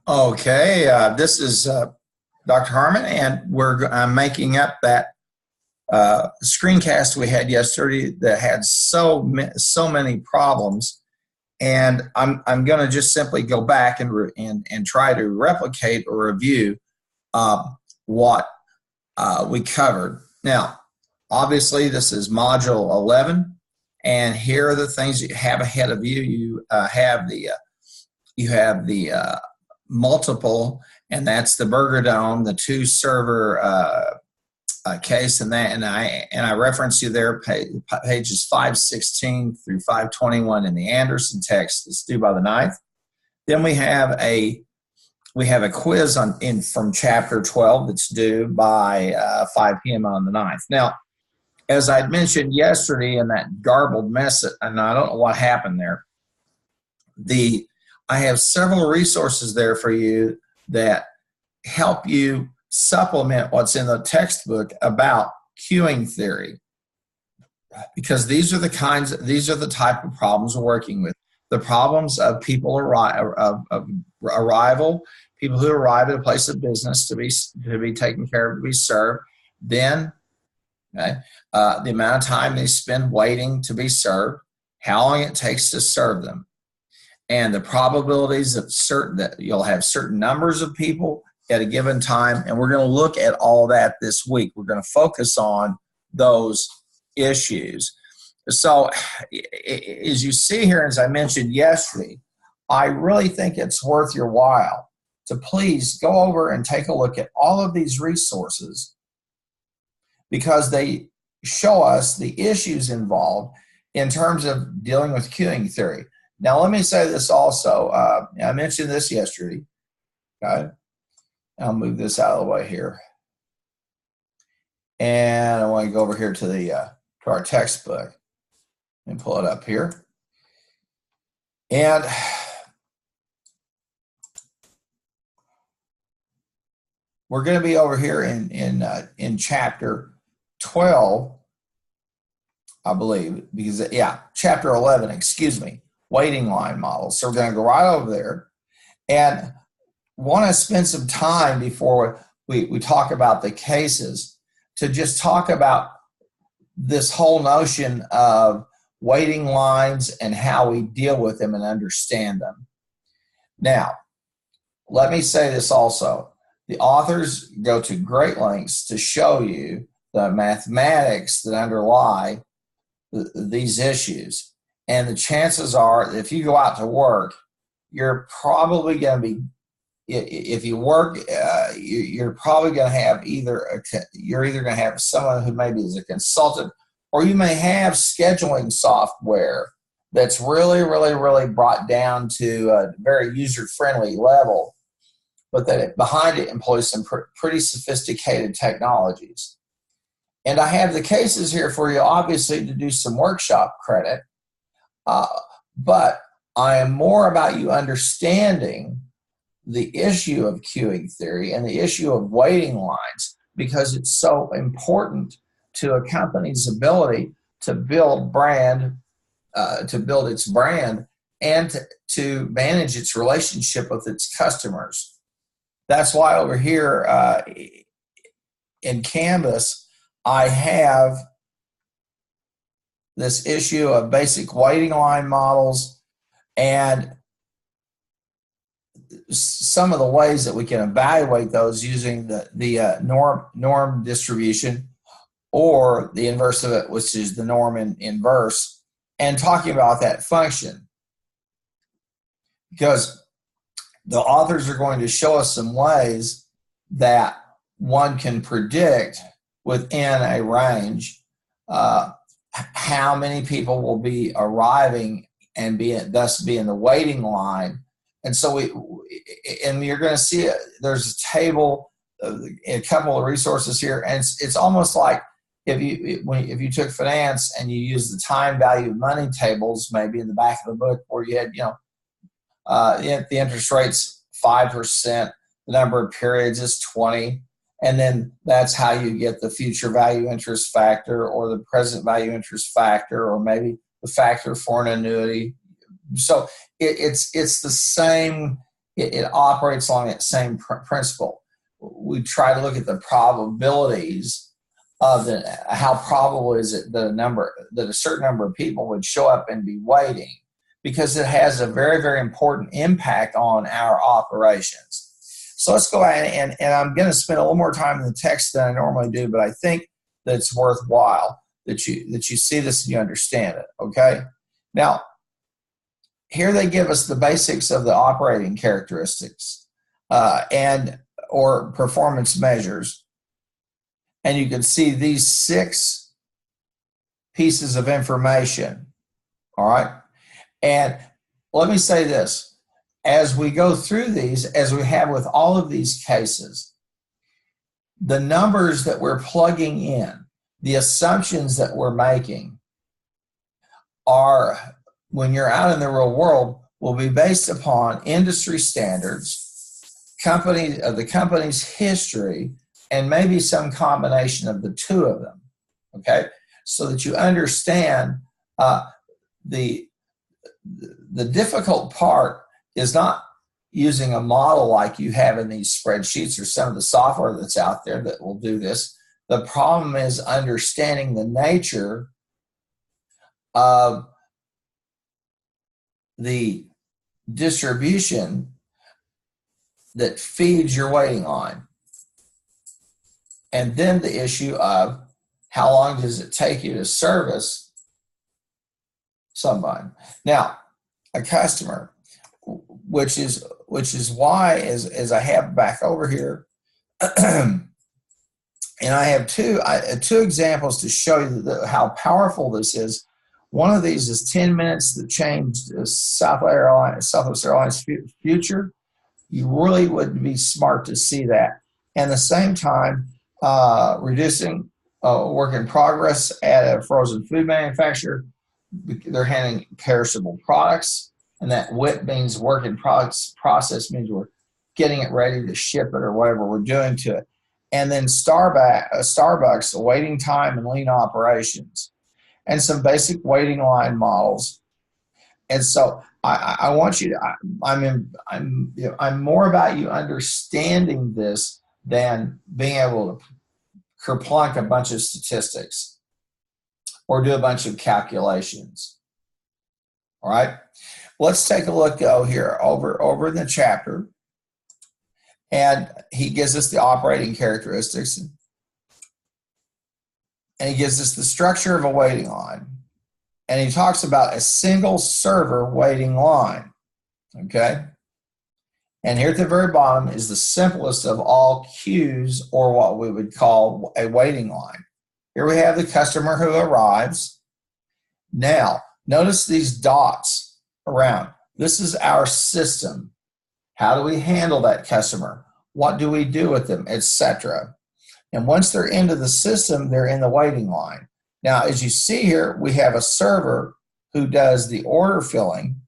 Okay, this is Dr. Harmon, and I'm making up that screencast we had yesterday that had so many problems, and I'm going to just simply go back and try to replicate or review uh, what we covered. Now, obviously, this is Module 11, and here are the things you have ahead of you. You have the multiple, and that's the Burger Dome, the two server case, and I reference you there, pages 516 through 521 in the Anderson text that's due by the 9th. Then we have a quiz from chapter 12 that's due by 5 p.m. on the 9th. Now, as I'd mentioned yesterday in that garbled mess, and I don't know what happened there, I have several resources there for you that help you supplement what's in the textbook about queuing theory, because these are the type of problems we're working with. The problems of people of arrival, people who arrive at a place of business to be taken care of, to be served. Then, okay, the amount of time they spend waiting to be served, how long it takes to serve them, and the probabilities that you'll have certain numbers of people at a given time. And we're going to look at all that this week. We're going to focus on those issues. So as you see here, as I mentioned yesterday, I really think it's worth your while to please go over and take a look at all of these resources, because they show us the issues involved in terms of dealing with queuing theory. Now, let me say this also. I mentioned this yesterday. Okay, I'll move this out of the way here, and I want to go over here to our textbook and pull it up here. And we're going to be over here in chapter 12, I believe, because chapter 11. Excuse me. Waiting line models. So we're going to go right over there and want to spend some time before we talk about the cases to just talk about this whole notion of waiting lines and how we deal with them and understand them. Now, let me say this also. The authors go to great lengths to show you the mathematics that underlie these issues. And the chances are, if you go out to work, you're probably going to be, if you work, you're probably going to have you're either going to have someone who maybe is a consultant, or you may have scheduling software that's really, really, really brought down to a very user-friendly level, but that behind it employs some pretty sophisticated technologies. And I have the cases here for you, obviously, to do some workshop credit. But I am more about you understanding the issue of queuing theory and the issue of waiting lines, because it's so important to a company's ability to build its brand, and to manage its relationship with its customers. That's why over here in Canvas, I have this issue of basic waiting line models and some of the ways that we can evaluate those using the norm distribution, or the inverse of it, which is the norm inverse, and talking about that function, because the authors are going to show us some ways that one can predict within a range how many people will be arriving and thus be in the waiting line. And so you're going to see there's a table, a couple of resources here, and it's almost like if you took finance and you use the time value of money tables, maybe in the back of the book, where you had the interest rate's 5%, the number of periods is 20. And then that's how you get the future value interest factor, or the present value interest factor, or maybe the factor for an annuity. So it's the same it operates along that same principle. We try to look at the probabilities of how probable is it that a certain number of people would show up and be waiting, because it has a very, very important impact on our operations. So let's go ahead, and I'm going to spend a little more time in the text than I normally do, but I think that it's worthwhile that you see this and you understand it, okay? Now, here they give us the basics of the operating characteristics or performance measures. And you can see these 6 pieces of information, all right? And let me say this. As we go through these, as we have with all of these cases, the numbers that we're plugging in, the assumptions that we're making are, when you're out in the real world, will be based upon industry standards, the company's history, and maybe some combination of the two of them, okay? So that you understand the difficult part is not using a model like you have in these spreadsheets or some of the software that's out there that will do this. The problem is understanding the nature of the distribution that feeds your waiting line. And then the issue of how long does it take you to service someone. Now, a customer, which is why, as I have back over here, and I have two examples to show you how powerful this is. One of these is 10 minutes that changed Southwest Airlines future. You really would be smart to see that. And at the same time, reducing work in progress at a frozen food manufacturer. They're handling perishable products, and that WIP means work in process means we're getting it ready to ship it or whatever we're doing to it. And then Starbucks, waiting time and lean operations, and some basic waiting line models. And so I want you to, I'm more about you understanding this than being able to kerplunk a bunch of statistics or do a bunch of calculations. All right, let's take a look here over in the chapter, and he gives us the operating characteristics, and he gives us the structure of a waiting line, and he talks about a single server waiting line. Okay, and here at the very bottom is the simplest of all queues, or what we would call a waiting line. Here we have the customer who arrives. Now, notice these dots around. This is our system. How do we handle that customer? What do we do with them, etc.? And once they're into the system, they're in the waiting line. Now, as you see here, we have a server who does the order filling,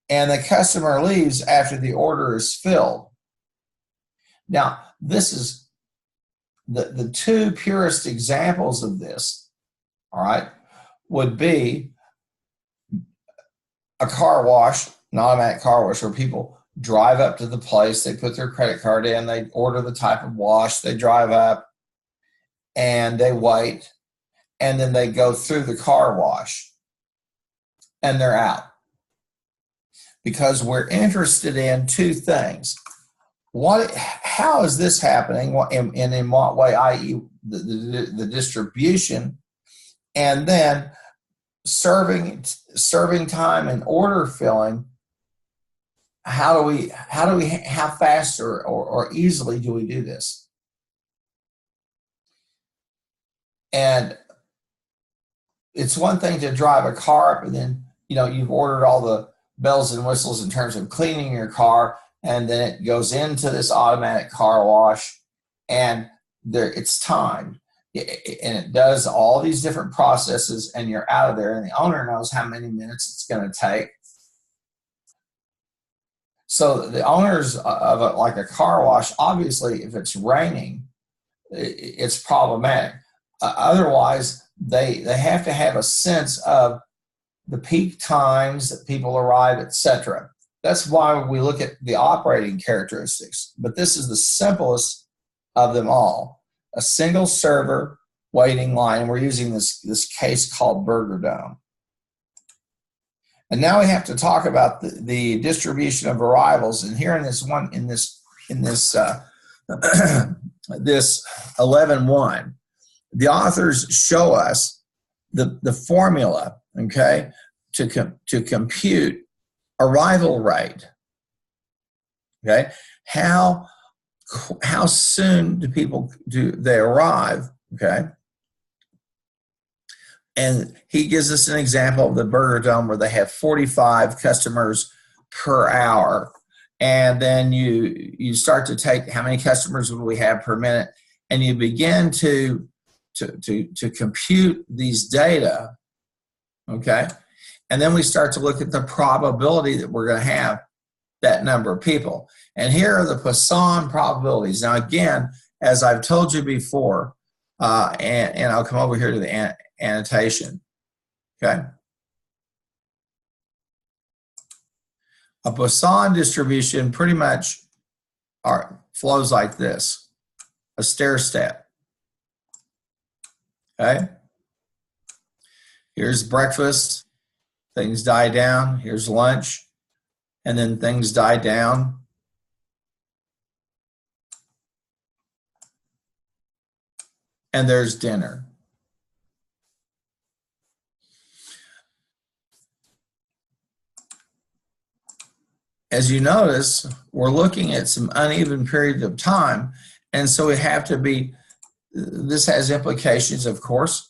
and the customer leaves after the order is filled. Now, this is the two purest examples of this, all right, would be a car wash, an automatic car wash, where people drive up to the place, they put their credit card in, they order the type of wash, they drive up, and they wait, and then they go through the car wash, and they're out. Because we're interested in two things. How is this happening, and in what way, i.e. the distribution, and then serving time and order filling. How fast or easily do we do this? And it's one thing to drive a car up and then, you've ordered all the bells and whistles in terms of cleaning your car, and then it goes into this automatic car wash, and it's timed, and it does all these different processes, and you're out of there, and the owner knows how many minutes it's going to take. So the owners of like a car wash, obviously, if it's raining, it's problematic. Otherwise, they have to have a sense of the peak times that people arrive, etc. That's why we look at the operating characteristics. But this is the simplest of them all. A single server waiting line, and we're using this case called Burger Dome. And now we have to talk about the distribution of arrivals. And here in this 11.1, the authors show us the formula, okay, to compute arrival rate. Okay, how soon do they arrive? Okay. And he gives us an example of the Burger Dome where they have 45 customers per hour. And then you start to take how many customers would we have per minute, and you begin to compute these data, okay? And then we start to look at the probability that we're going to have that number of people. And here are the Poisson probabilities. Now, again, as I've told you before, and I'll come over here to the annotation, okay? A Poisson distribution pretty much flows like this, a stair step, okay? Here's breakfast, things die down. Here's lunch, and then things die down. And there's dinner. As you notice, we're looking at some uneven periods of time, and so we have to be, this has implications, of course,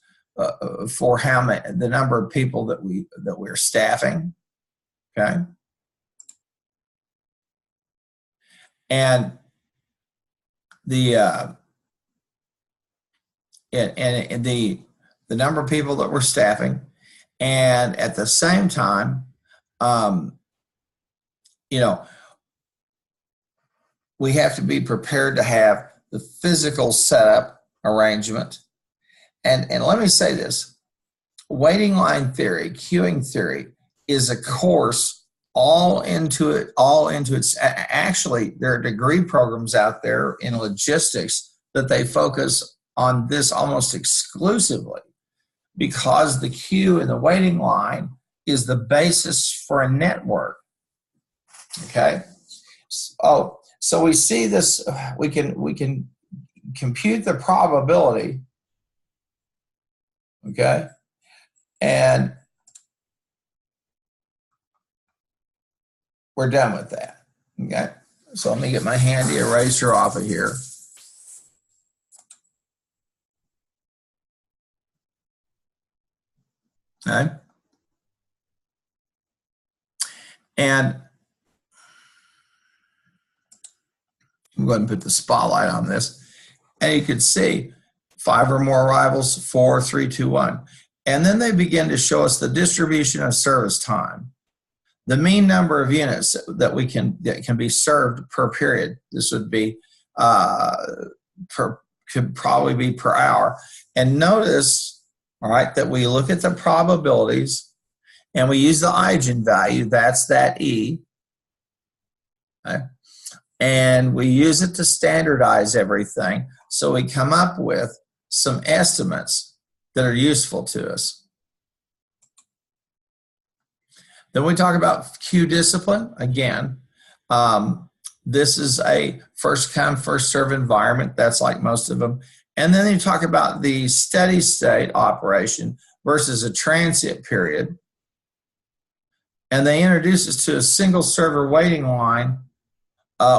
for the number of people that we're staffing, okay? And the number of people that we're staffing, and at the same time, we have to be prepared to have the physical setup arrangement. And let me say this, waiting line theory, queuing theory, is a course all into its, actually, there are degree programs out there in logistics that they focus on this almost exclusively, because the queue and the waiting line is the basis for a network. Okay. Oh, so we see this. We can compute the probability. Okay, and we're done with that. Okay. So let me get my handy eraser off of here. Okay. And I'm going to put the spotlight on this. And you can see 5 or more arrivals, 4, 3, 2, 1. And then they begin to show us the distribution of service time, the mean number of units that can be served per period. This would be could probably be per hour. And notice, all right, that we look at the probabilities and we use the eigenvalue, that's that E, okay? And we use it to standardize everything, so we come up with some estimates that are useful to us. Then we talk about queue discipline. Again, this is a first come, first serve environment. That's like most of them. And then you talk about the steady state operation versus a transient period. And they introduce us to a single server waiting line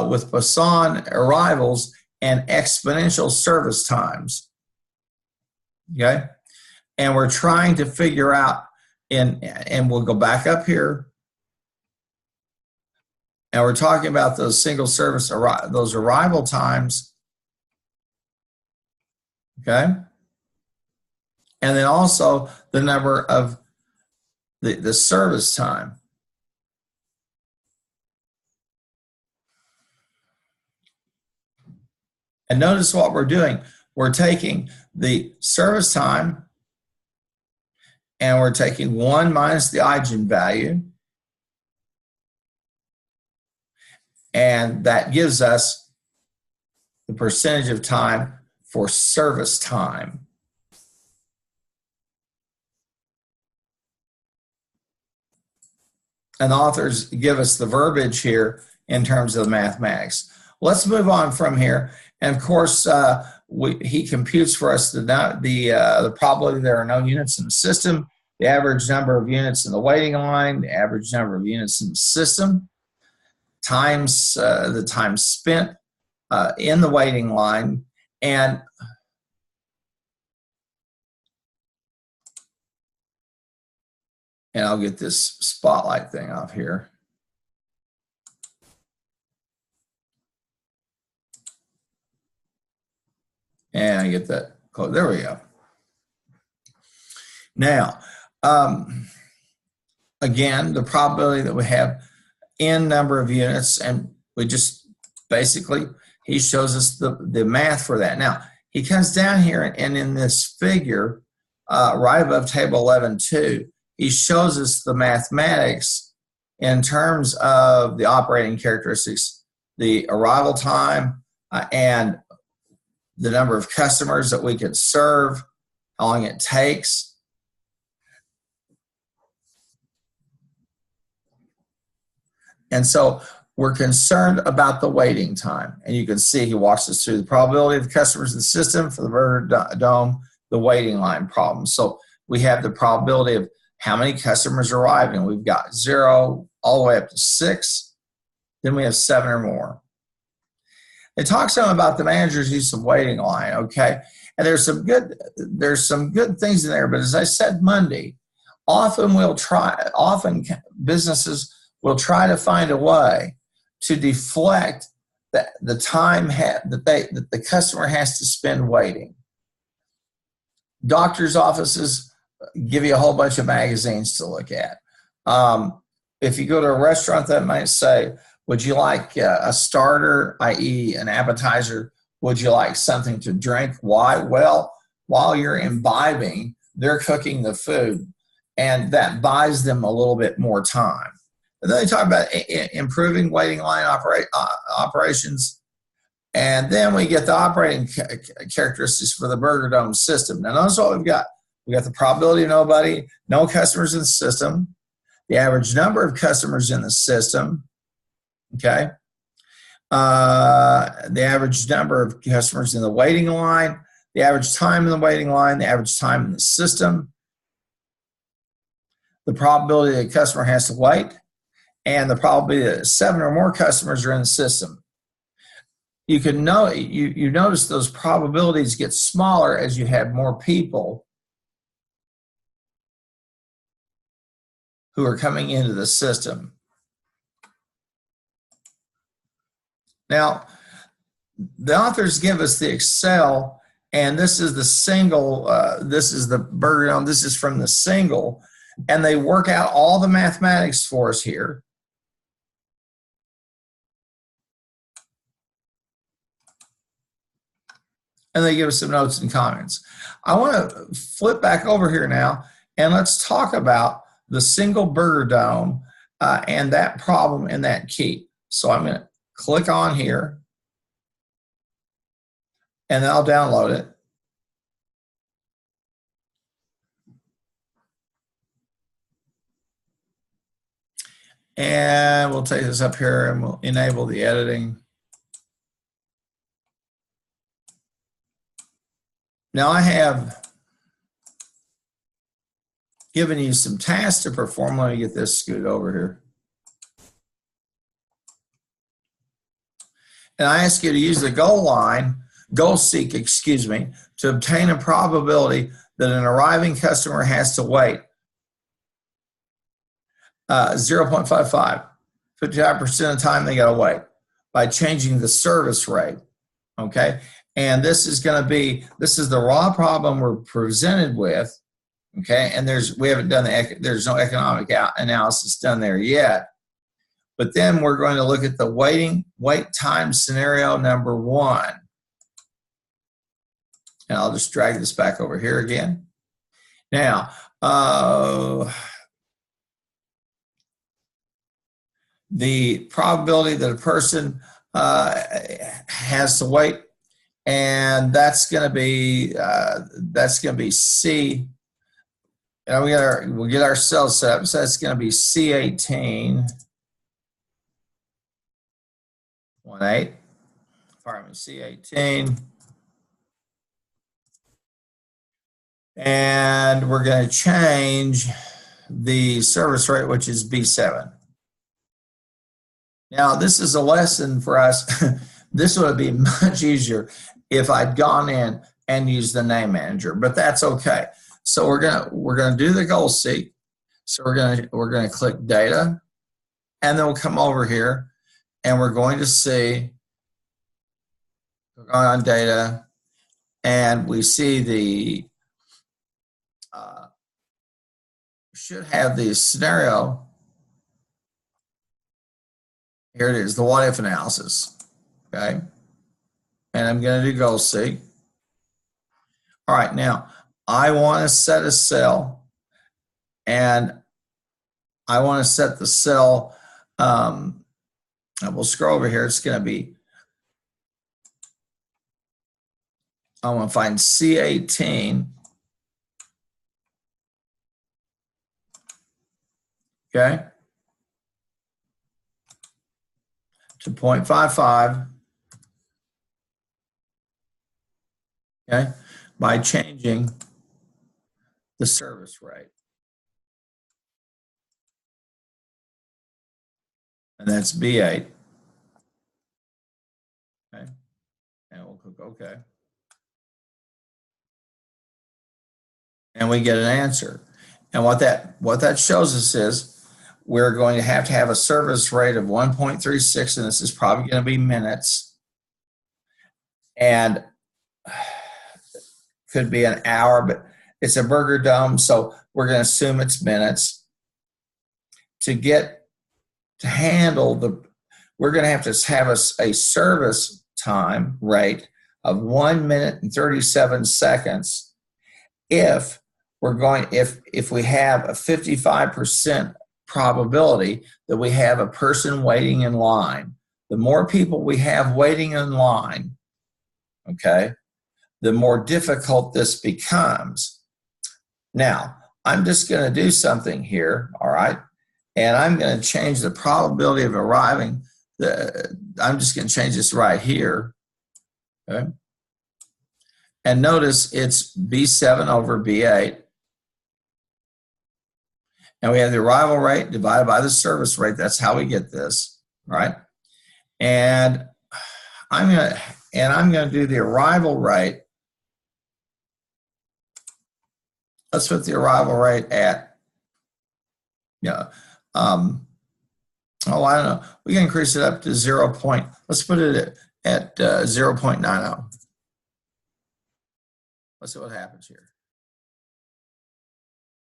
with Poisson arrivals and exponential service times. Okay? And we're trying to figure out, and we'll go back up here, and we're talking about those single service, those arrival times. Okay? And then also the number of the service time. And notice what we're doing. We're taking the service time and we're taking 1 minus the eigenvalue. And that gives us the percentage of time for service time. And the authors give us the verbiage here in terms of the mathematics. Let's move on from here. And of course, he computes for us the probability there are no units in the system, the average number of units in the waiting line, the average number of units in the system, times the time spent in the waiting line, and I'll get this spotlight thing off here. And I get that. Oh, there we go. Now, again, the probability that we have n number of units, and we just basically, he shows us the math for that. Now, he comes down here, and in this figure, right above table 11.2, he shows us the mathematics in terms of the operating characteristics, the arrival time, and the number of customers that we could serve, how long it takes. And so we're concerned about the waiting time. And you can see he walks us through the probability of the customers in the system for the burger dome, the waiting line problem. So we have the probability of how many customers are arriving. We've got 0 all the way up to 6. Then we have 7 or more. It talks some about the manager's use of waiting line, okay? And there's some good things in there, but as I said Monday, often businesses will try to find a way to deflect the time that the customer has to spend waiting. Doctors' offices give you a whole bunch of magazines to look at. If you go to a restaurant, that might say, would you like a starter, i.e. an appetizer? Would you like something to drink? Why? Well, while you're imbibing, they're cooking the food, and that buys them a little bit more time. And then they talk about improving waiting line operations. And then we get the operating characteristics for the burger dome system. Now, notice what we've got. We got the probability of no customers in the system, the average number of customers in the system, okay? The average number of customers in the waiting line, the average time in the waiting line, the average time in the system, the probability that a customer has to wait, and the probability that 7 or more customers are in the system. You can know you notice those probabilities get smaller as you have more people who are coming into the system. Now, the authors give us the Excel, and this is the single, this is the burger dome, this is from the single, and they work out all the mathematics for us here. And they give us some notes and comments. I want to flip back over here now, and let's talk about the single burger dome and that problem and that key. So I'm going to click on here, and then I'll download it. And we'll take this up here and we'll enable the editing. Now I have given you some tasks to perform. Let me get this scooted over here. And I ask you to use the goal seek, to obtain a probability that an arriving customer has to wait 0.55. 55% of the time they got to wait by changing the service rate, okay? And this is going to be, this is the raw problem we're presented with, okay? And we haven't done there's no economic analysis done there yet. But then we're going to look at the wait time scenario number 1. And I'll just drag this back over here again. Now, the probability that a person has to wait, and that's going to be C. And we'll get our cells set up. So that's going to be C18, 18. Pardon me, C18. And we're going to change the service rate, which is B7. Now, this is a lesson for us. This would be much easier if I'd gone in and used the name manager, but that's okay. So we're gonna do the goal seek. So we're gonna click data, and then we'll come over here, and we're going to see on data, and we see the should have the scenario. Here it is, the what if analysis. Okay, and I'm going to do goal seek. All right, now I want to set a cell, and I want to set the cell. We'll scroll over here. It's going to be, I want to find C18. Okay, to 0.55. Okay, by changing the service rate. And that's B8. Okay, and we'll click OK. And we get an answer. And what that shows us is we're going to have a service rate of 1.36, and this is probably going to be minutes. And could be an hour, but it's a burger dome, so we're going to assume it's minutes. To handle we're going to have a service time rate of 1 minute and 37 seconds if we have a 55% probability that we have a person waiting in line. The more people we have waiting in line, okay, the more difficult this becomes. Now, I'm just going to do something here, all right? And I'm going to change the probability of arriving. I'm just going to change this right here, okay? And notice it's B7 over B8. And we have the arrival rate divided by the service rate. That's how we get this, right? And I'm going to do the arrival rate. Let's put the arrival rate at, I don't know. We can increase it up to 0. Let's put it at 0.90. Let's see what happens here.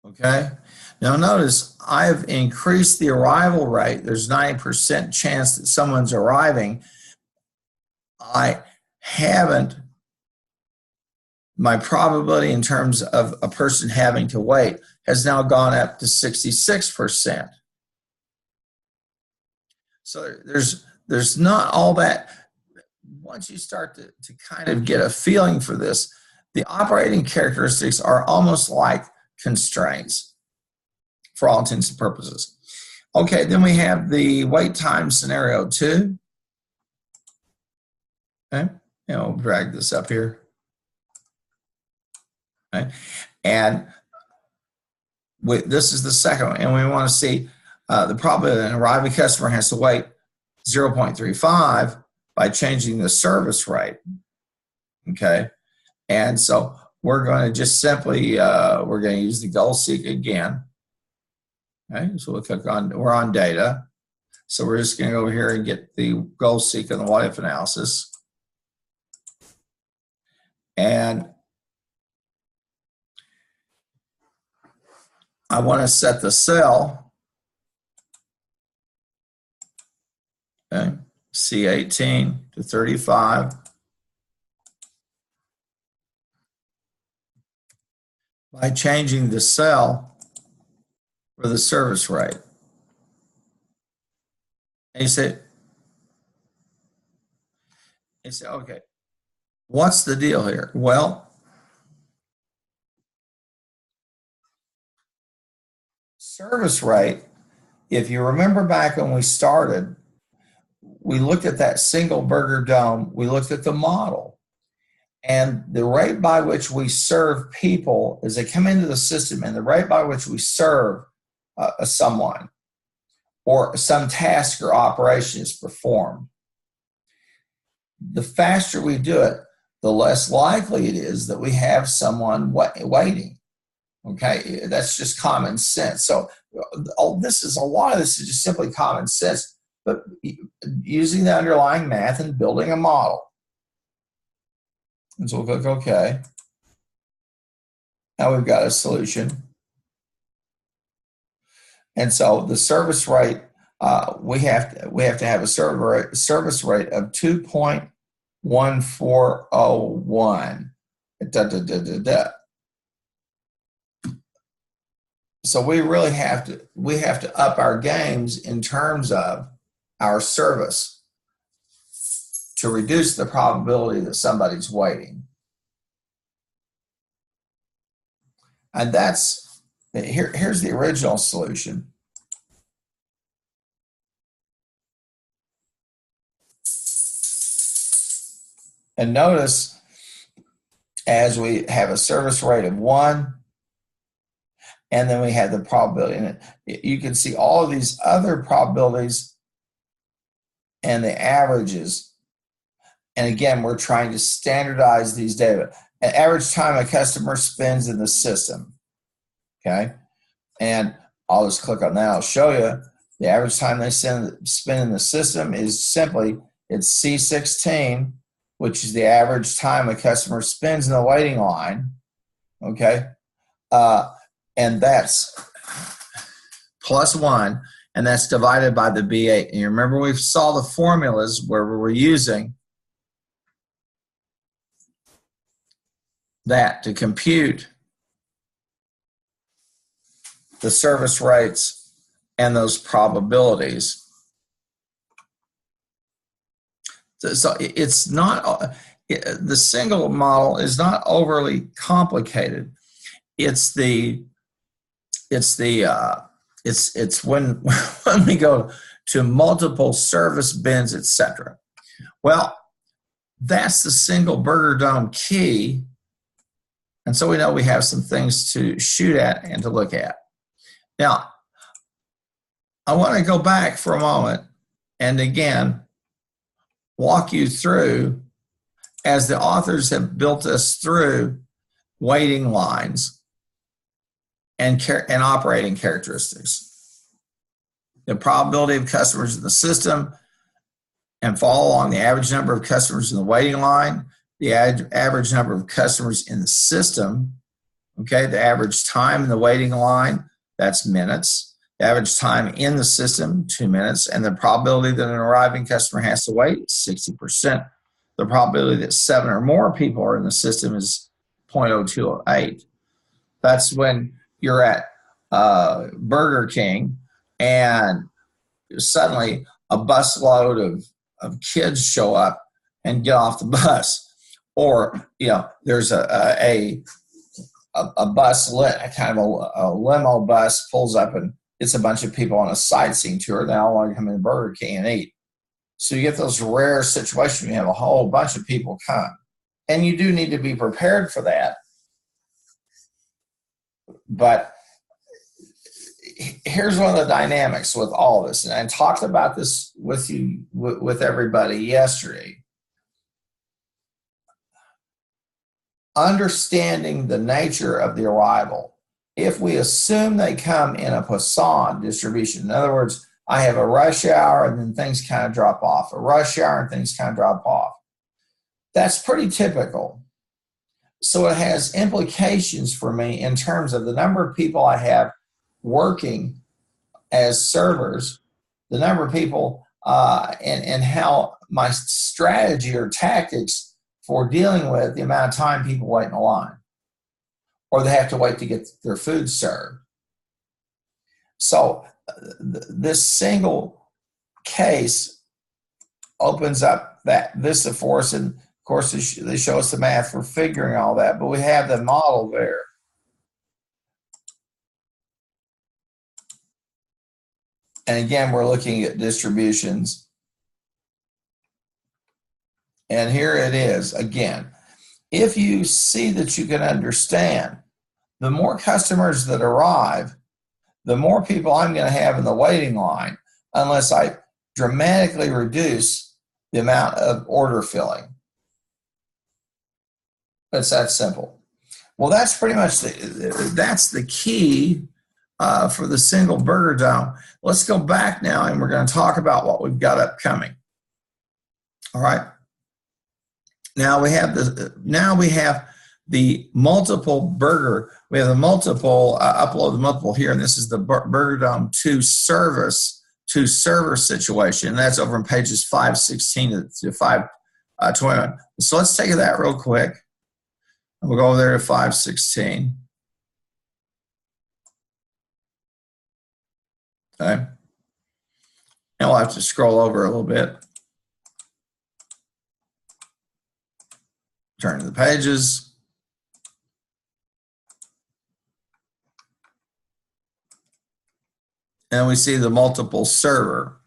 Okay. Now notice I've increased the arrival rate. There's 90% chance that someone's arriving. I haven't. My probability in terms of a person having to wait has now gone up to 66%. So there's not all that. Once you start to kind of get a feeling for this, the operating characteristics are almost like constraints for all intents and purposes. Okay, then we have the wait time scenario 2. Okay, and we'll drag this up here. Okay. And this is the second one, and we want to see the probability that an arriving customer has to wait 0.35 by changing the service rate. Okay, and so we're going to just simply we're going to use the goal seek again. Okay, so we'll click on, we're on data, so we're just going to go over here and get the goal seek and the what if analysis, and I want to set the cell, okay, C18 to 35 by changing the cell for the service rate. And you say, okay, what's the deal here? Well, service rate, if you remember back when we started, we looked at that single burger dome, we looked at the model. And the rate by which we serve people as they come into the system, and the rate by which we serve someone or some task or operation is performed, the faster we do it, the less likely it is that we have someone waiting. Okay, that's just common sense. So a lot of this is just simply common sense, but using the underlying math and building a model. And so we'll click OK. Now we've got a solution. And so the service rate, we have to have a service rate of 2.1401. So we really have to up our games in terms of our service to reduce the probability that somebody's waiting. And here's the original solution. And notice, as we have a service rate of 1, and then we have the probability in it, you can see all of these other probabilities and the averages. And again, we're trying to standardize these data. An average time a customer spends in the system, okay? And I'll just click on that. I'll show you the average time they spend in the system is simply, it's C16, which is the average time a customer spends in the waiting line, okay? And that's +1, and that's divided by the B8. And you remember we saw the formulas where we were using that to compute the service rates and those probabilities. So it's not, the single model is not overly complicated. It's when when we go to multiple service bins, etc. Well, that's the single burger dome key. And so we know we have some things to shoot at and to look at. Now, I want to go back for a moment and again walk you through, as the authors have built us through, waiting lines and operating characteristics. The probability of customers in the system, and follow along the average number of customers in the waiting line, the average number of customers in the system, okay, the average time in the waiting line, that's minutes, the average time in the system, 2 minutes, and the probability that an arriving customer has to wait, 60%. The probability that 7 or more people are in the system is 0.0208. That's when you're at Burger King and suddenly a busload of kids show up and get off the bus. Or, you know, there's a bus, kind of a limo bus pulls up and it's a bunch of people on a sightseeing tour. They all want to come in Burger King and eat. So you get those rare situations. You have a whole bunch of people come. And you do need to be prepared for that. But here's one of the dynamics with all this. And I talked about this with you, with everybody yesterday. Understanding the nature of the arrival. If we assume they come in a Poisson distribution, in other words, I have a rush hour and then things kind of drop off, a rush hour and things kind of drop off. That's pretty typical. So it has implications for me in terms of the number of people I have working as servers, the number of people, and how my strategy or tactics for dealing with the amount of time people wait in a line, or they have to wait to get their food served. So this single case opens up that vista for us, and of course they show us the math for figuring all that, but we have the model there. And again, we're looking at distributions. And here it is again. If you see that you can understand, the more customers that arrive, the more people I'm going to have in the waiting line, unless I dramatically reduce the amount of order filling. It's that simple. Well, that's pretty much that's the key for the single burger dome. Let's go back now, and we're going to talk about what we've got upcoming. All right. Now we have the multiple burger. We have the multiple upload the multiple here, and this is the Burger Dome to server situation. And that's over on pages 516 to 521. So let's take that real quick. We'll go over there to 516. Okay. And we'll have to scroll over a little bit. Turn to the pages. And we see the multiple server.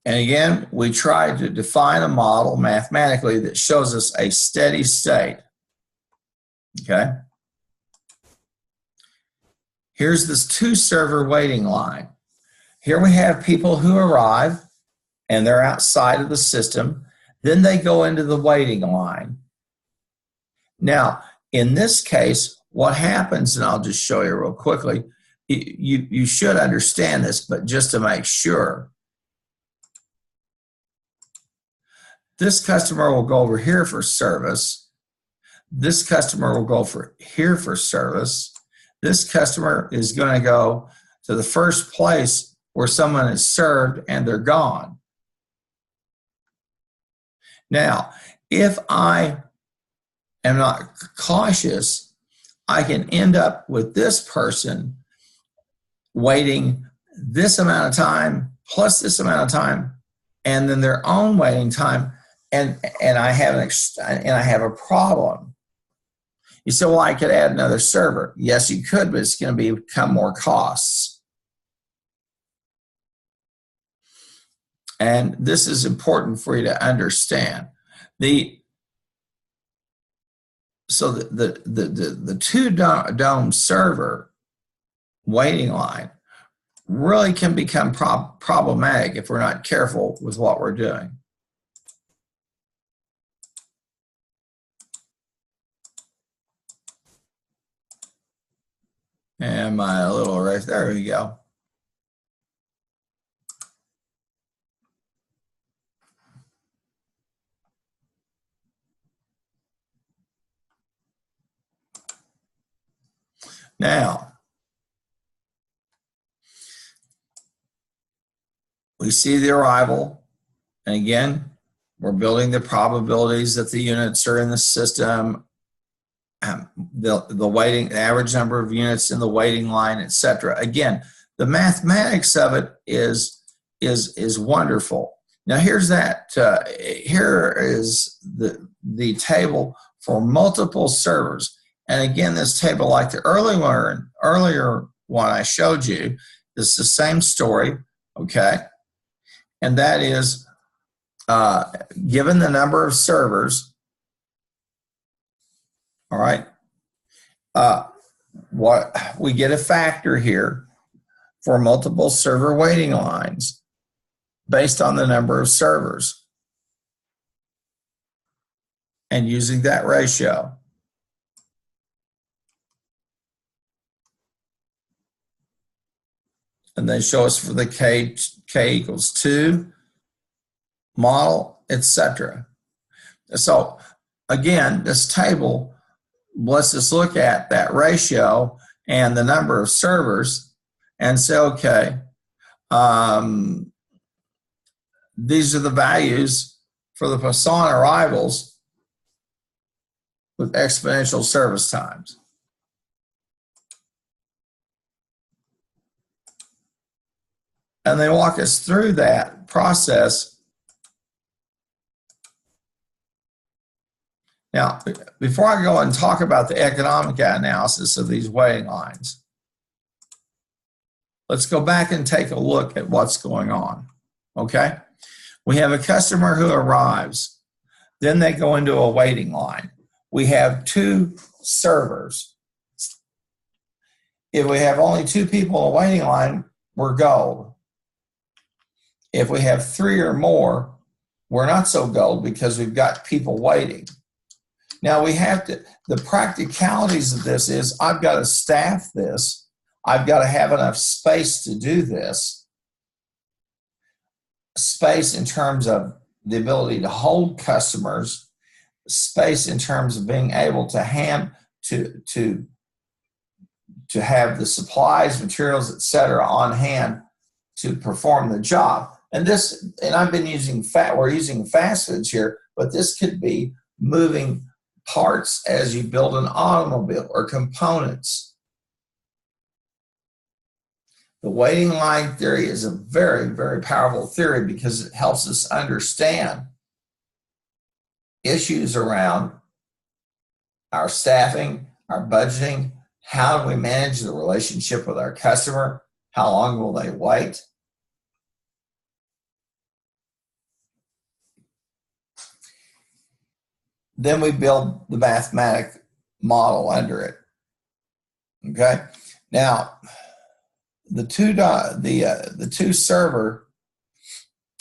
And again, we tried to define a model mathematically that shows us a steady state. Okay. Here's this 2-server waiting line. Here we have people who arrive and they're outside of the system. Then they go into the waiting line. Now, in this case, what happens, and I'll just show you real quickly, you should understand this, but just to make sure, this customer will go over here for service. This customer will go here for service. This customer is going to go to the first place where someone is served and they're gone. Now, if I am not cautious, I can end up with this person waiting this amount of time plus this amount of time, and then their own waiting time, and I have a problem. You say, well, I could add another server. Yes, you could, but it's going to become more costs. And this is important for you to understand. The 2-dome server waiting line really can become problematic if we're not careful with what we're doing. And my little right there we go. Now, we see the arrival, and again, we're building the probabilities that the units are in the system, the waiting, average number of units in the waiting line, etc. Again, the mathematics of it is wonderful. Now, here's that. Here is the table for multiple servers. And again, this table, like the earlier one I showed you, is the same story, okay? And that is, given the number of servers, all right, what we get a factor here for multiple server waiting lines based on the number of servers and using that ratio. And they show us for the k equals 2 model, etc. So again, this table lets us look at that ratio and the number of servers and say, okay, these are the values for the Poisson arrivals with exponential service times. And they walk us through that process. Now, before I go and talk about the economic analysis of these waiting lines, let's go back and take a look at what's going on, okay? We have a customer who arrives. Then they go into a waiting line. We have 2 servers. If we have only 2 people in a waiting line, we're gold. If we have 3 or more, we're not so gold because we've got people waiting. Now we have to, the practicalities of this is I've got to staff this. I've got to have enough space to do this. Space in terms of the ability to hold customers, space in terms of being able to have the supplies, materials, etc. on hand to perform the job. And this, and I've been using we're using fast foods here, but this could be moving parts as you build an automobile or components. The waiting line theory is a very, very powerful theory because it helps us understand issues around our staffing, our budgeting, how do we manage the relationship with our customer, how long will they wait. Then we build the mathematic model under it. Okay. Now, the two server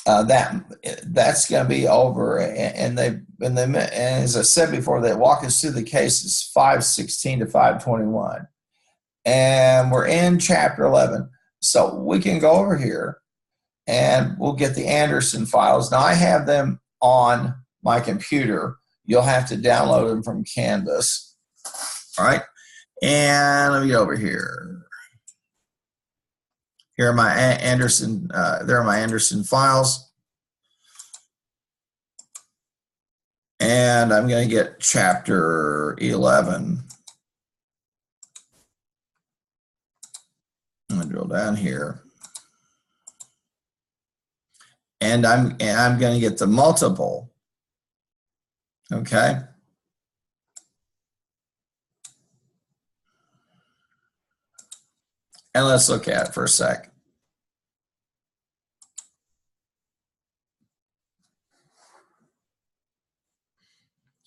that's going to be over, and as I said before, they walk us through the cases 516 to 521, and we're in chapter 11. So we can go over here, and we'll get the Anderson files. Now I have them on my computer. You'll have to download them from Canvas. All right. And let me get over here. Here are my Anderson, there are my Anderson files. And I'm going to get chapter 11. I'm going to drill down here. And I'm going to get the multiple. Okay. And let's look at it for a sec.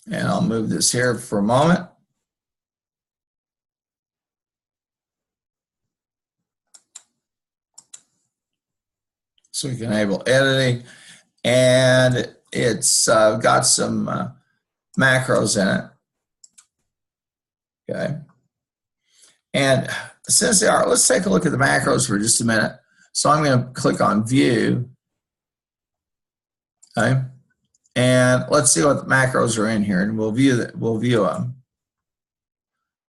And I'll move this here for a moment. So we can enable editing. And it's got some macros in it. Okay. And since they are, let's take a look at the macros for just a minute. So I'm going to click on View. Okay. And let's see what the macros are in here, and we'll view them.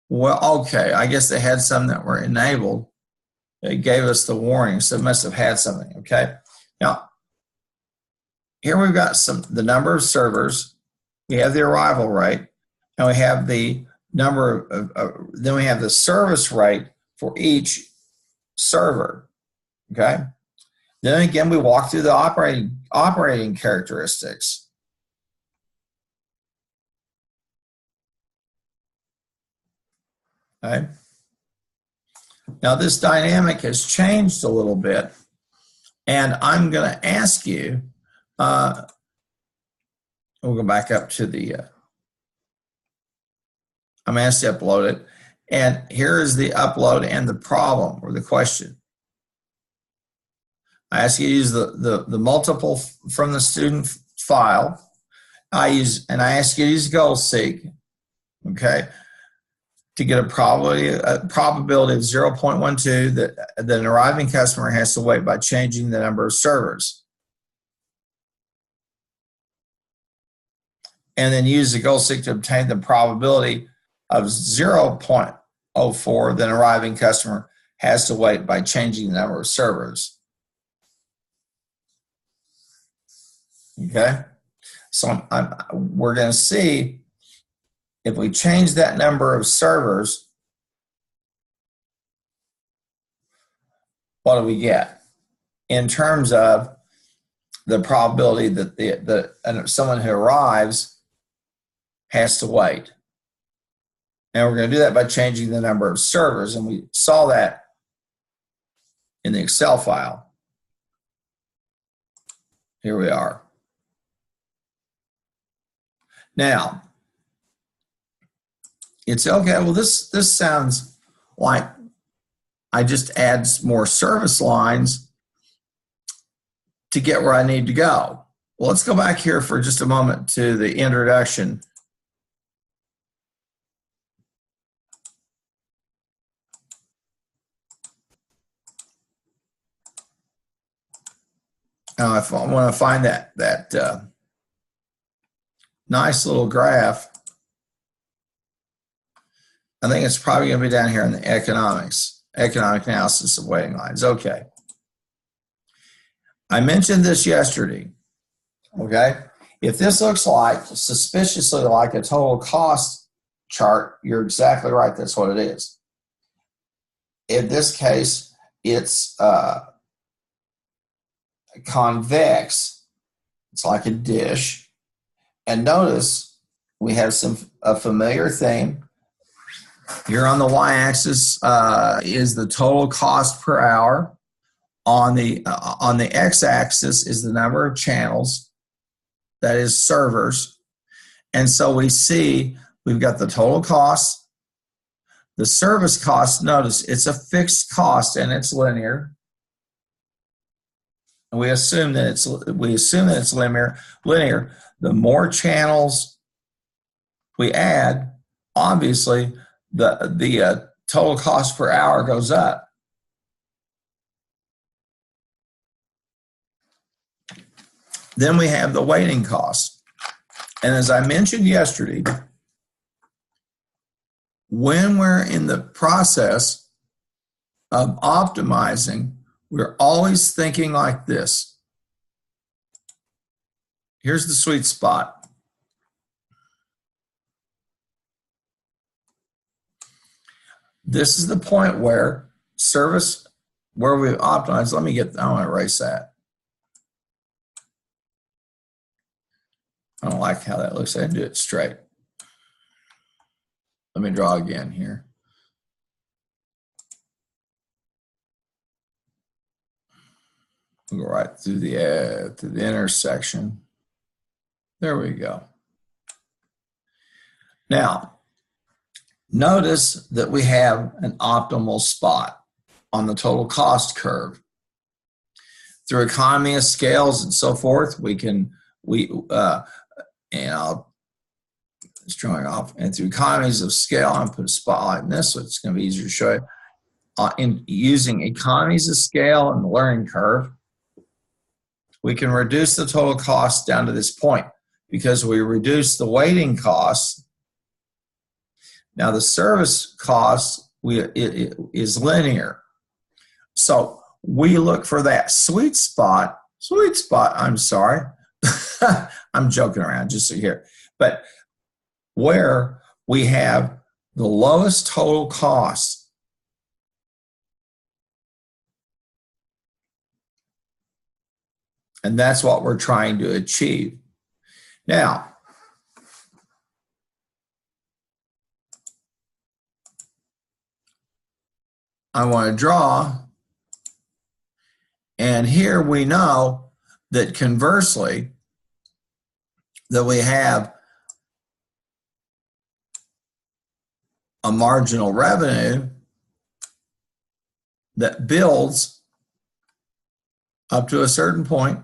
Well, okay, I guess they had some that were enabled. It gave us the warning, so it must have had something. Okay. Now, here we've got the number of servers. We have the arrival rate, and we have the number of then we have the service rate for each server. Okay. Then again, we walk through the operating characteristics. Okay. Now this dynamic has changed a little bit, and I'm going to ask you. We'll go back up to the. I'm asked to upload it, and here is the upload and the problem or the question. I ask you to use the multiple from the student file. I ask you to use goal seek, okay, to get a probability of 0.12 that an arriving customer has to wait by changing the number of servers. And then use the goal seek to obtain the probability of 0.04 that an arriving customer has to wait by changing the number of servers. Okay, so we're going to see if we change that number of servers, what do we get? in terms of the probability that someone who arrives has to wait. And we're going to do that by changing the number of servers. And we saw that in the Excel file. Here we are. Now, it's okay. Well, this sounds like I just add more service lines to get where I need to go. Well, let's go back here for just a moment to the introduction. Now, if I want to find that nice little graph, I think it's probably going to be down here in the economic analysis of waiting lines. Okay. I mentioned this yesterday. Okay. If this looks like suspiciously like a total cost chart, you're exactly right. That's what it is. In this case, it's convex. It's like a dish. And notice we have a familiar theme. Here on the y-axis is the total cost per hour. On the x-axis is the number of channels, that is servers. And so we see we've got the total cost, the service cost. Notice it's a fixed cost and it's linear. And we assume that it's linear. The more channels we add, obviously the total cost per hour goes up. Then we have the waiting cost. And as I mentioned yesterday, when we're in the process of optimizing, we're always thinking like this. Here's the sweet spot. This is the point where where we've optimized. I want to erase that. I don't like how that looks. I didn't do it straight. Let me draw again here. We'll go right through the intersection. There we go. Now, notice that we have an optimal spot on the total cost curve. Through economy of scales and so forth, and I'll just drawing off. And through economies of scale, I'm going to put a spotlight in this, so it's going to be easier to show you. In using economies of scale and the learning curve, we can reduce the total cost down to this point because we reduce the waiting costs. Now the service cost is linear. So we look for that sweet spot, I'm sorry. I'm joking around just so you hear. But where we have the lowest total cost. And that's what we're trying to achieve. Now, I want to draw, and here we know that conversely, that we have a marginal revenue that builds up to a certain point.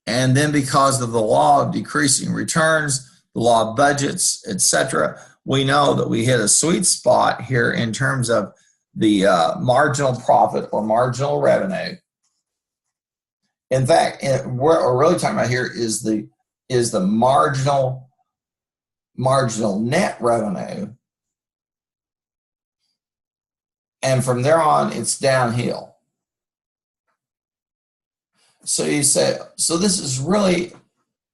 And then because of the law of decreasing returns, the law of budgets, etc., we know that we hit a sweet spot here in terms of the marginal profit or marginal revenue. In fact, what we're really talking about here is the marginal net revenue. And from there on, it's downhill. So you say, so this is really,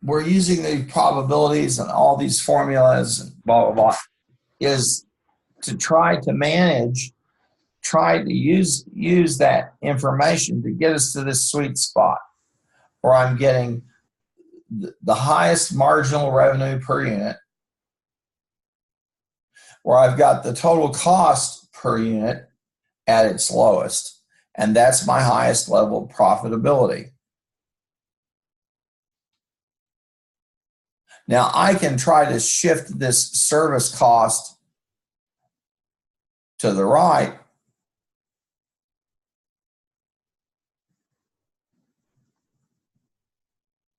we're using the probabilities and all these formulas and blah, blah, blah, is to try to manage try to use that information to get us to this sweet spot where I'm getting the highest marginal revenue per unit, where I've got the total cost per unit at its lowest, and that's my highest level of profitability. Now I can try to shift this service cost to the right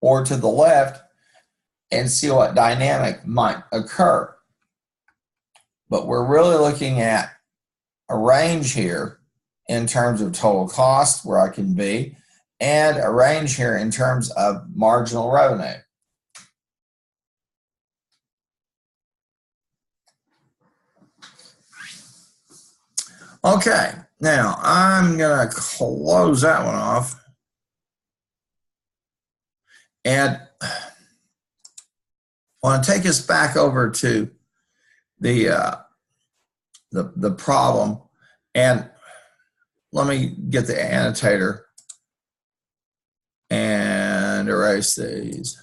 or to the left and see what dynamic might occur. But we're really looking at a range here in terms of total cost where I can be, and a range here in terms of marginal revenue. Okay, now I'm going to close that one off. And I want to take us back over to the problem, and let me get the annotator and erase these.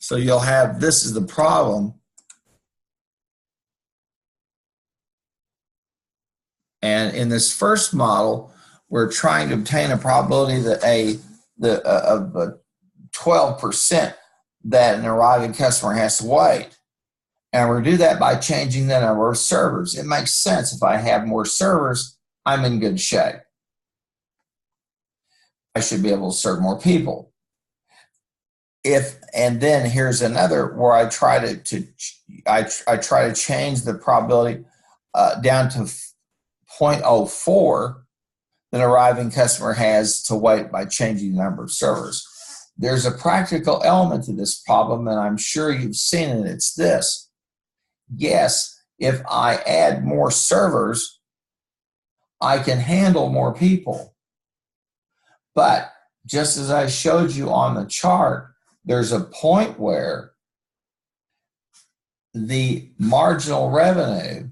So you'll have, this is the problem, and in this first model we're trying to obtain a probability that of 12% that an arriving customer has to wait. And we're do that by changing the number of servers. It makes sense. If I have more servers, I'm in good shape. I should be able to serve more people. And then here's another where I try to change the probability down to 0.04 that an arriving customer has to wait by changing the number of servers. There's a practical element to this problem, and I'm sure you've seen it. It's this. Yes, if I add more servers, I can handle more people. But just as I showed you on the chart, there's a point where the marginal revenue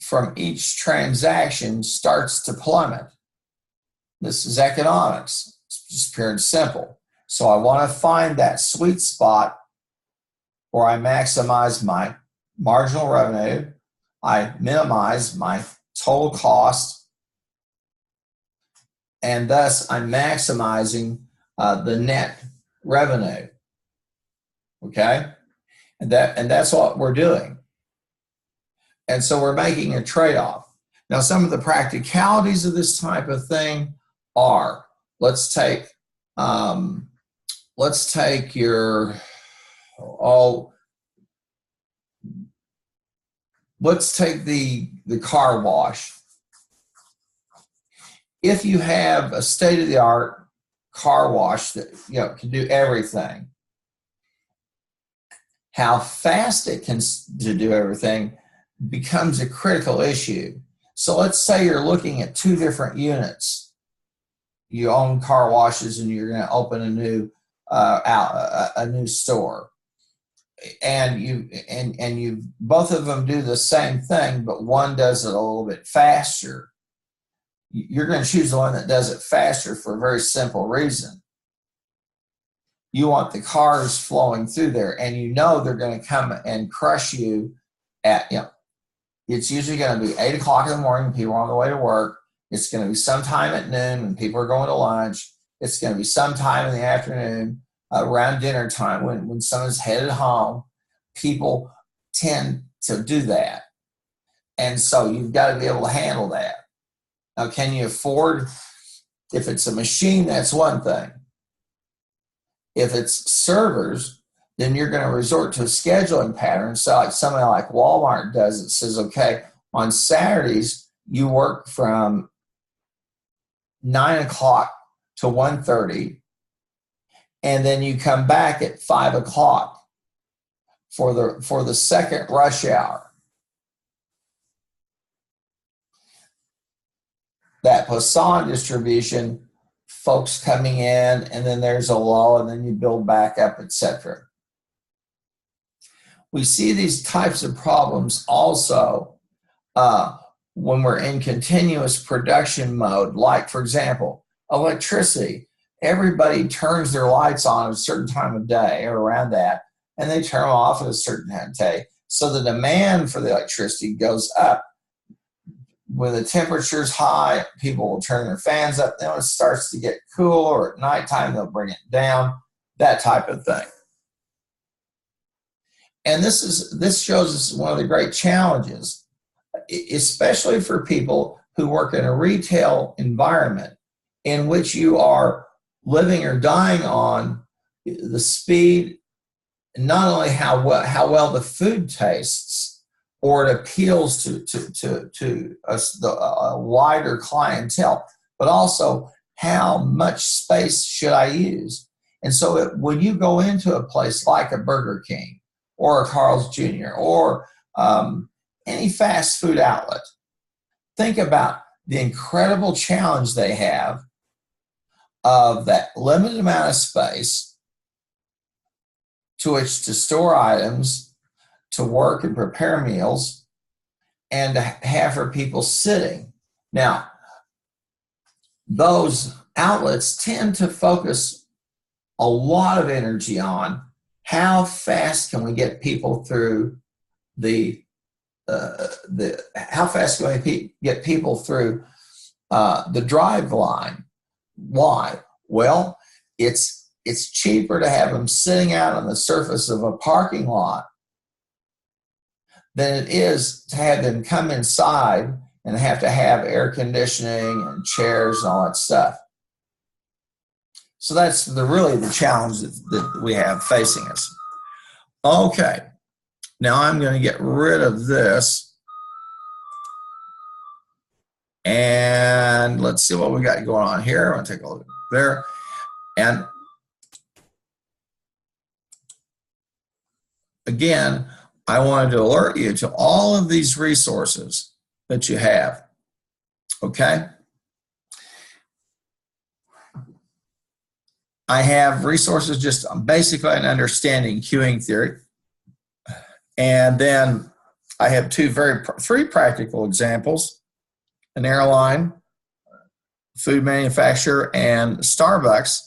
from each transaction starts to plummet. This is economics. It's just pure and simple. So I want to find that sweet spot where I maximize my marginal revenue, I minimize my total cost, and thus I'm maximizing the net revenue. Okay? And that's what we're doing. And so we're making a trade-off. Now, some of the practicalities of this type of thing are, let's take the car wash. If you have a state-of-the-art car wash that can do everything, how fast it can do everything becomes a critical issue. So let's say you're looking at two different units. You own car washes and you're going to open a new store, and you both of them do the same thing, but one does it a little bit faster. You're going to choose the one that does it faster for a very simple reason. You want the cars flowing through there, and they're going to come and crush you at, it's usually going to be 8 o'clock in the morning, people are on the way to work. It's going to be sometime at noon when people are going to lunch. It's going to be sometime in the afternoon around dinner time when someone's headed home. People tend to do that. And so you've got to be able to handle that. Now, can you afford, if it's a machine, that's one thing. If it's servers, then you're going to resort to a scheduling pattern. So like somebody like Walmart does, it says, okay, on Saturdays, you work from 9 o'clock to 1:30, and then you come back at 5 o'clock for the second rush hour. That Poisson distribution, folks coming in, and then there's a lull, and then you build back up, etc. we see these types of problems also when we're in continuous production mode. Like, for example, electricity. Everybody turns their lights on at a certain time of day or around that, and they turn them off at a certain time of day. So the demand for the electricity goes up. When the temperature's high, people will turn their fans up. Then when it starts to get cool, or at nighttime, they'll bring it down, that type of thing. And this shows us one of the great challenges, especially for people who work in a retail environment in which you are living or dying on the speed, not only how well the food tastes, or it appeals to a wider clientele, but also how much space should I use. And so when you go into a place like a Burger King or a Carl's Jr. or any fast food outlet, think about the incredible challenge they have of that limited amount of space to which to store items, to work and prepare meals, and to have for people sitting. Now, those outlets tend to focus a lot of energy on how fast can we get people through how fast can we get people through the drive line. Why? Well, it's cheaper to have them sitting out on the surface of a parking lot than it is to have them come inside and have to have air conditioning and chairs and all that stuff. So that's really the challenge that we have facing us. Okay, now I'm going to get rid of this. And let's see what we got going on here. I'm going to take a look there. And again, I wanted to alert you to all of these resources that you have, okay? I have resources just basically on understanding queuing theory. And then I have three practical examples: an airline, food manufacturer, and Starbucks.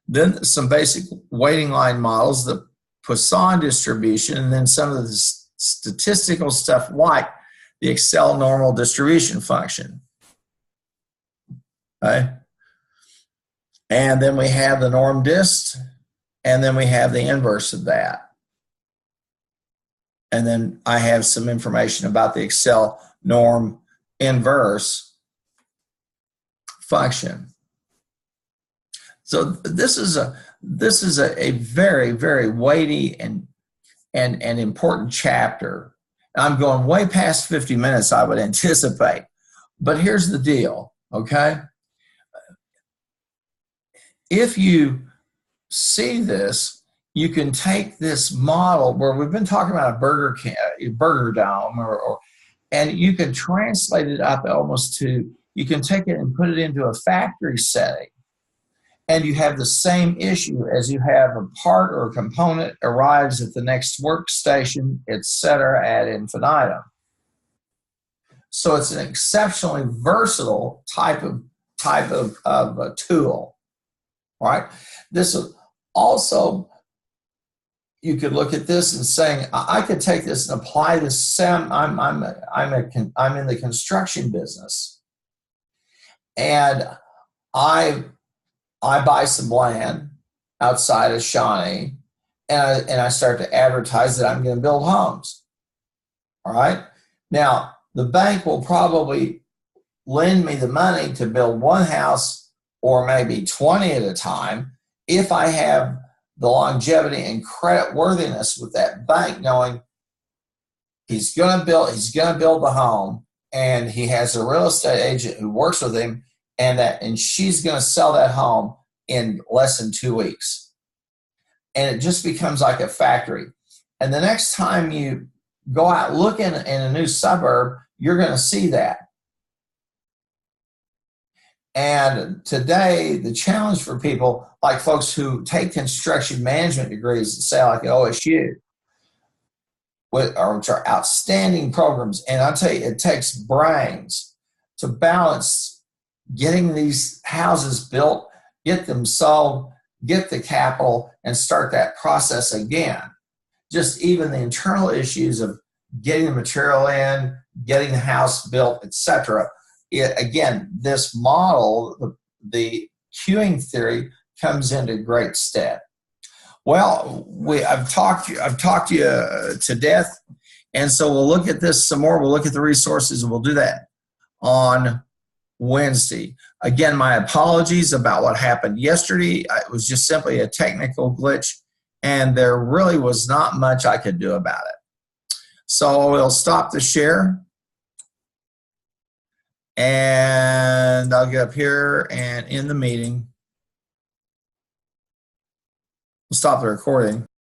Then some basic waiting line models, the Poisson distribution, and then some of the statistical stuff like the Excel normal distribution function. Okay. And then we have the norm dist, and then we have the inverse of that. And then I have some information about the Excel norm inverse function. So this is a very, very weighty and important chapter. I'm going way past 50 minutes, I would anticipate. But here's the deal, okay? If you see this, you can take this model where we've been talking about a burger dome, and you can translate it up almost to, you can take it and put it into a factory setting. And you have the same issue as you have a part or a component arrives at the next workstation, etc., ad infinitum. So it's an exceptionally versatile type of a tool. All right. This is also, you could look at this and saying, I could take this and apply this. I'm in the construction business, and I buy some land outside of Shawnee, and I start to advertise that I'm going to build homes. All right. Now, the bank will probably lend me the money to build one house or maybe 20 at a time if I have the longevity and credit worthiness with that bank, knowing he's going to build the home, and he has a real estate agent who works with him, and she's going to sell that home in less than 2 weeks. And it just becomes like a factory. And the next time you go out looking in a new suburb, you're going to see that. And today, the challenge for people like folks who take construction management degrees, say like at OSU, which are outstanding programs. And I'll tell you, it takes brains to balance getting these houses built, get them sold, get the capital, and start that process again. Just even the internal issues of getting the material in, getting the house built, etc. Again, this model, the queuing theory, comes into great stead. Well, I've talked you to death, and so we'll look at this some more. We'll look at the resources, and we'll do that on Wednesday. Again, my apologies about what happened yesterday. It was just simply a technical glitch, and there really was not much I could do about it. So we'll stop the share, and I'll get up here and end the meeting. We'll stop the recording.